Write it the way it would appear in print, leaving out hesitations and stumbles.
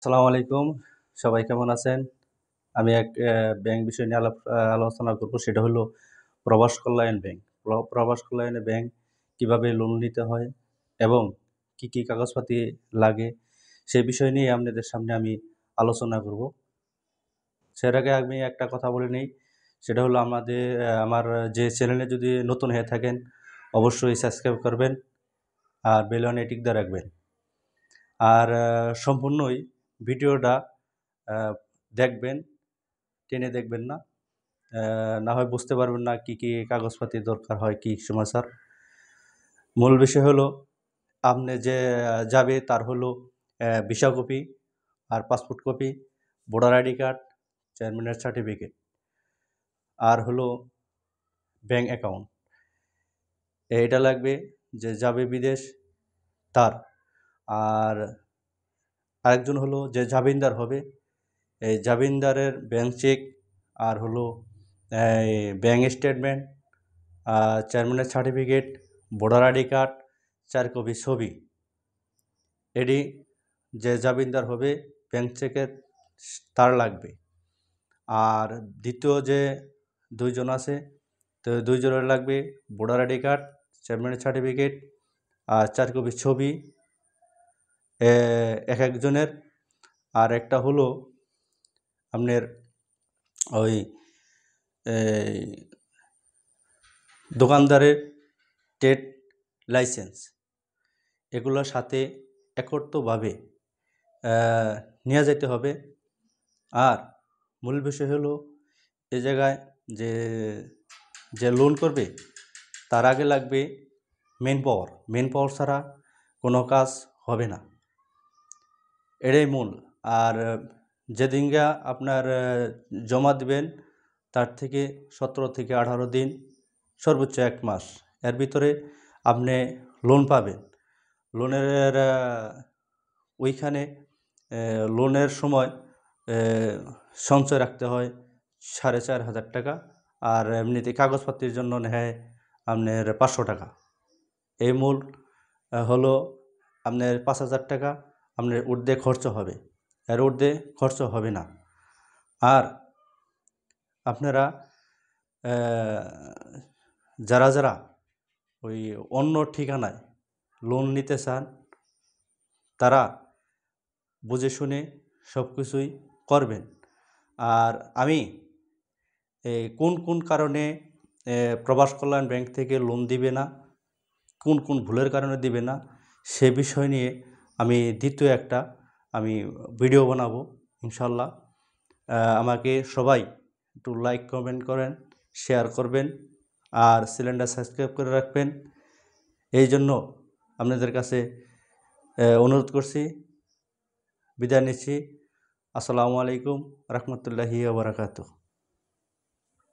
আসসালামু আলাইকুম। সবাই কেমন আছেন? আমি এক ব্যাংক বিষয় নিয়ে আলোচনা করব। সেটা হলো প্রবাস কল্যাণ ব্যাংক। প্রবাস কল্যাণ ব্যাংক কিভাবে লোন নিতে হয় এবং কি কাগজপাতি লাগে, সে বিষয় নিয়ে আপনাদের সামনে আমি আলোচনা করব। সের আগে আমি একটা কথা বলে নেই, সেটা হলো আমার যে চ্যানেলে যদি নতুন হয়ে থাকেন, অবশ্যই সাবস্ক্রাইব করবেন আর বেল আইকনে টিক দিয়ে রাখবেন। আর সম্পূর্ণই ভিডিওটা দেখবেন, টেনে দেখবেন না। না হয় বুঝতে পারবেন না কি কাগজপাতি দরকার হয়, কি সমাচার। মূল বিষয় হলো আপনি যে যাবে তার হলো ভিসা কপি আর passport copy, voter ID card, চেয়ারম্যানের সার্টিফিকেট আর হলো ব্যাংক অ্যাকাউন্ট। এটা লাগবে যে যাবে বিদেশ তার। আর আরেকজন হলো যে জামিনদার হবে, এই জামিনদারের ব্যাংক চেক আর হলো এই ব্যাংক স্টেটমেন্ট, চেয়ারম্যানের certificate, voter ID card, 4 copy ছবি। এটি যে জামিনদার হবে ব্যাংক চেকের তার লাগবে। আর দ্বিতীয় যে 2 জন আছে, তো 2 জনের লাগবে ভোটার আইডি কার্ড, চেয়ারম্যানের সার্টিফিকেট আর 4 কপি ছবি এক একজনের। আর একটা হলো আপনার ওই এই দোকানদারের ট্রেড লাইসেন্স। এগুলোর সাথে একত্রভাবে নিয়ে যেতে হবে। আর মূল বিষয় হলো এ জায়গায় যে যে লোন করবে তার আগে লাগবে মেন পাওয়ার ছাড়া কোনো কাজ হবে না, এটাই মূল। আর যেদিনকে আপনার জমা দিবেন তার থেকে 17 থেকে 18 দিন, সর্বোচ্চ 1 মাস, এর ভিতরে আপনি লোন পাবেন। লোনের ওইখানে লোনের সময় সঞ্চয় রাখতে হয় 4,500 টাকা। আর এমনিতে কাগজপত্রের জন্য নেয় আপনার 500 টাকা। এই মূল হলো আপনার 5,000 টাকা আপনার ঊর্ধ্বে খরচ হবে, এর ঊর্ধ্বে খরচ হবে না। আর আপনারা যারা ওই অন্য ঠিকানায় লোন নিতে চান, তারা বুঝে শুনে সব কিছুই করবেন। আর আমি কোন কারণে প্রবাস কল্যাণ ব্যাংক থেকে লোন দিবে না, কোন ভুলের কারণে দিবে না, সে বিষয় নিয়ে আমি দ্বিতীয় একটা ভিডিও বানাবো ইনশাল্লাহ। আমাকে সবাই একটু লাইক কমেন্ট করেন, শেয়ার করবেন আর চ্যানেলটা সাবস্ক্রাইব করে রাখবেন। এই জন্য আপনাদের কাছে অনুরোধ করছি। বিদায় নিচ্ছি। আসসালামু আলাইকুম রহমতুল্লাহি ওয়া বারাকাতুহু।